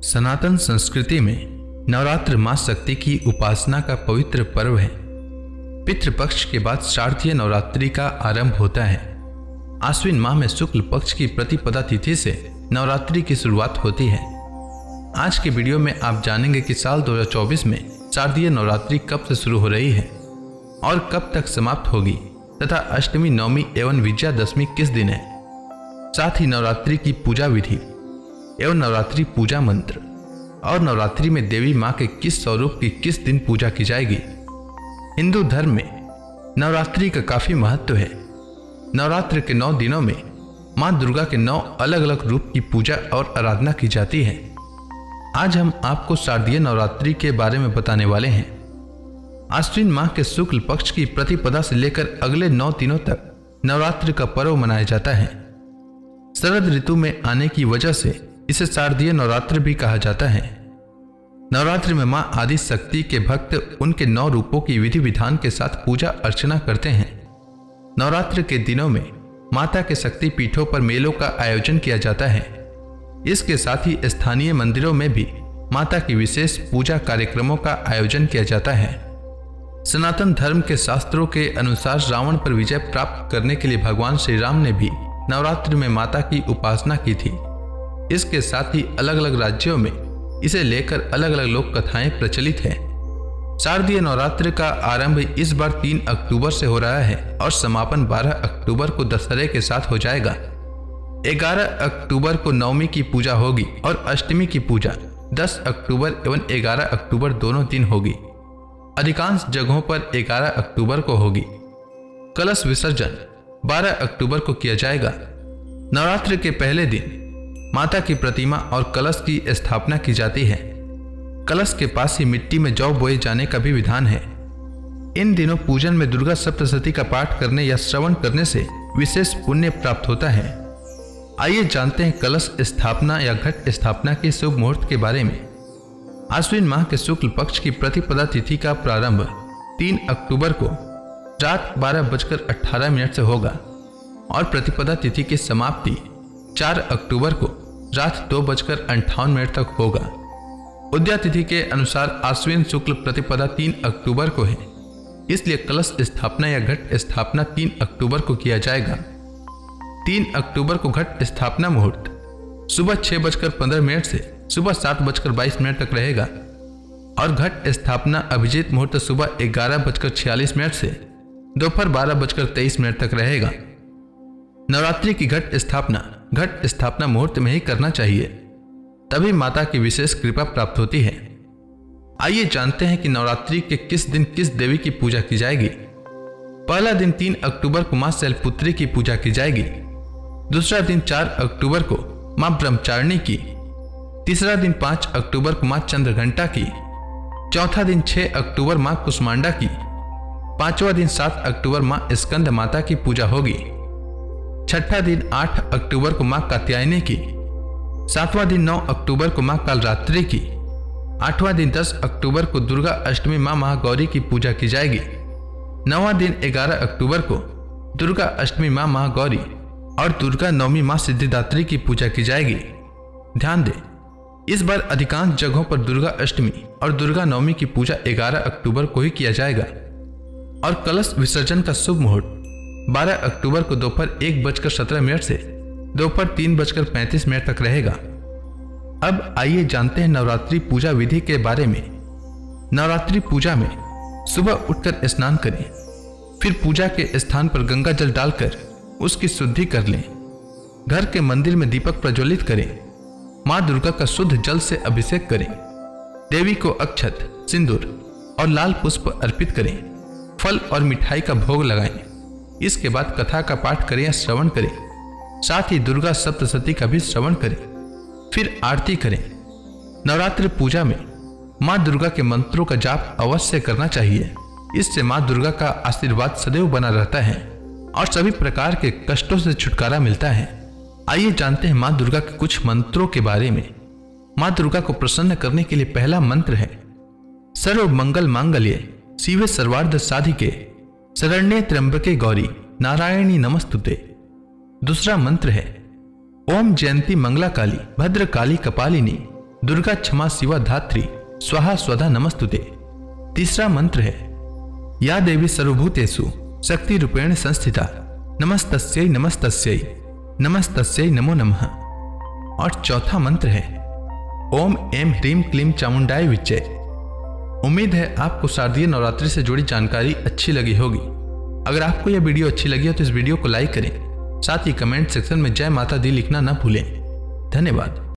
सनातन संस्कृति में नवरात्र मां शक्ति की उपासना का पवित्र पर्व है। पितृपक्ष के बाद शारदीय नवरात्रि का आरंभ होता है। आश्विन माह में शुक्ल पक्ष की प्रतिपदा तिथि से नवरात्रि की शुरुआत होती है। आज के वीडियो में आप जानेंगे कि साल 2024 में शारदीय नवरात्रि कब से शुरू हो रही है और कब तक समाप्त होगी तथा अष्टमी, नवमी एवं विजयादशमी किस दिन है। साथ ही नवरात्रि की पूजा विधि एवं नवरात्रि पूजा मंत्र और नवरात्रि में देवी मां के किस स्वरूप की किस दिन पूजा की जाएगी। हिंदू धर्म में नवरात्रि का काफी महत्व है। नवरात्र के 9 दिनों में मां दुर्गा के 9 अलग अलग रूप की पूजा और आराधना की जाती है। आज हम आपको शारदीय नवरात्रि के बारे में बताने वाले हैं। आश्विन माह के शुक्ल पक्ष की प्रतिपदा से लेकर अगले 9 दिनों तक नवरात्र का पर्व मनाया जाता है। शरद ऋतु में आने की वजह से इसे शारदीय नवरात्र भी कहा जाता है। नवरात्र में मां आदि शक्ति के भक्त उनके 9 रूपों की विधि विधान के साथ पूजा अर्चना करते हैं। नवरात्र के दिनों में माता के शक्ति पीठों पर मेलों का आयोजन किया जाता है। इसके साथ ही स्थानीय मंदिरों में भी माता की विशेष पूजा कार्यक्रमों का आयोजन किया जाता है। सनातन धर्म के शास्त्रों के अनुसार रावण पर विजय प्राप्त करने के लिए भगवान श्री राम ने भी नवरात्र में माता की उपासना की थी। इसके साथ ही अलग अलग राज्यों में इसे लेकर अलग अलग लोक कथाएं प्रचलित हैं। शारदीय नवरात्र का आरंभ इस बार 3 अक्टूबर से हो रहा है और समापन 12 अक्टूबर को दशहरे के साथ हो जाएगा। 11 अक्टूबर को नवमी की पूजा होगी और अष्टमी की पूजा 10 अक्टूबर एवं 11 अक्टूबर दोनों दिन होगी। अधिकांश जगहों पर 11 अक्टूबर को होगी। कलश विसर्जन 12 अक्टूबर को किया जाएगा। नवरात्र के पहले दिन माता की प्रतिमा और कलश की स्थापना की जाती है। कलश के पास ही मिट्टी में जौ बोए जाने का भी विधान है। इन दिनों पूजन में दुर्गा सप्तशती का पाठ करने या श्रवण करने से विशेष पुण्य प्राप्त होता है। आइए जानते हैं कलश स्थापना या घट स्थापना के शुभ मुहूर्त के बारे में। आश्विन माह के शुक्ल पक्ष की प्रतिपदा तिथि का प्रारंभ 3 अक्टूबर को रात 12:18 से होगा और प्रतिपदा तिथि की समाप्ति 4 अक्टूबर को रात 2:58 तक होगा। उदया तिथि के अनुसार आश्विन शुक्ल प्रतिपदा 3 अक्टूबर को है, इसलिए कलश स्थापना या घट स्थापना 3 अक्टूबर को किया जाएगा। 3 अक्टूबर को घट स्थापना मुहूर्त सुबह 6:15 से सुबह 7:22 तक रहेगा और घट स्थापना अभिजीत मुहूर्त सुबह 11:46 से दोपहर 12:23 तक रहेगा। नवरात्रि की घट स्थापना मुहूर्त में ही करना चाहिए, तभी माता की विशेष कृपा प्राप्त होती है। आइए जानते हैं कि नवरात्रि के किस दिन किस देवी की पूजा की जाएगी। पहला दिन 3 अक्टूबर को मां शैलपुत्री की पूजा की जाएगी। दूसरा दिन 4 अक्टूबर को मां ब्रह्मचारिणी की। तीसरा दिन 5 अक्टूबर को मां चंद्रघंटा की। चौथा दिन 6 अक्टूबर मां कुष्मांडा की। पांचवा दिन 7 अक्टूबर मां स्कंद माता की पूजा होगी। छठा दिन 8 अक्टूबर को मां कात्यायनी की। सातवां दिन 9 अक्टूबर को मां कालरात्रि की। आठवां दिन 10 अक्टूबर को दुर्गा अष्टमी मां महागौरी की पूजा की जाएगी। नौवां दिन 11 अक्टूबर को दुर्गा अष्टमी मां महागौरी और दुर्गा नवमी मां सिद्धिदात्री की पूजा की जाएगी। ध्यान दें, इस बार अधिकांश जगहों पर दुर्गा अष्टमी और दुर्गा नवमी की पूजा 11 अक्टूबर को ही किया जाएगा और कलश विसर्जन का शुभ मुहूर्त 12 अक्टूबर को दोपहर 1:17 से दोपहर 3:35 तक रहेगा। अब आइए जानते हैं नवरात्रि पूजा विधि के बारे में। नवरात्रि पूजा में सुबह उठकर स्नान करें, फिर पूजा के स्थान पर गंगा जल डालकर उसकी शुद्धि कर लें। घर के मंदिर में दीपक प्रज्वलित करें। मां दुर्गा का शुद्ध जल से अभिषेक करें। देवी को अक्षत, सिंदूर और लाल पुष्प अर्पित करें। फल और मिठाई का भोग लगाएं। इसके बाद कथा का पाठ करें या श्रवण करें। साथ ही दुर्गा सप्तशती का भी श्रवण करें, फिर आरती करें। नवरात्र पूजा में मां दुर्गा के मंत्रों का जाप अवश्य करना चाहिए। इससे मां दुर्गा का आशीर्वाद सदैव बना रहता है और सभी प्रकार के कष्टों से छुटकारा मिलता है। आइए जानते हैं मां दुर्गा के कुछ मंत्रों के बारे में। मां दुर्गा को प्रसन्न करने के लिए पहला मंत्र है सर्व मंगल मांगल्ये शिवे सर्वार्थ साधिके शरण्ये त्र्यंबके गौरी नारायणी नमस्तुते। दूसरा मंत्र है ओम जयंती मंगला काली भद्र काली कपालिनी दुर्गा क्षमा शिवा धात्री स्वाहा स्वधा नमस्तुते। तीसरा मंत्र है या देवी सर्वभूतेषु शक्ति रूपेण संस्थिता नमस्तस्यै नमस्तस्यै नमस्तस्यै नमो नमः। और चौथा मंत्र है ओम एम ह्रीम क्लीम चामुंडाय विच्चे। उम्मीद है आपको शारदीय नवरात्रि से जुड़ी जानकारी अच्छी लगी होगी। अगर आपको यह वीडियो अच्छी लगी हो तो इस वीडियो को लाइक करें, साथ ही कमेंट सेक्शन में जय माता दी लिखना न भूलें। धन्यवाद।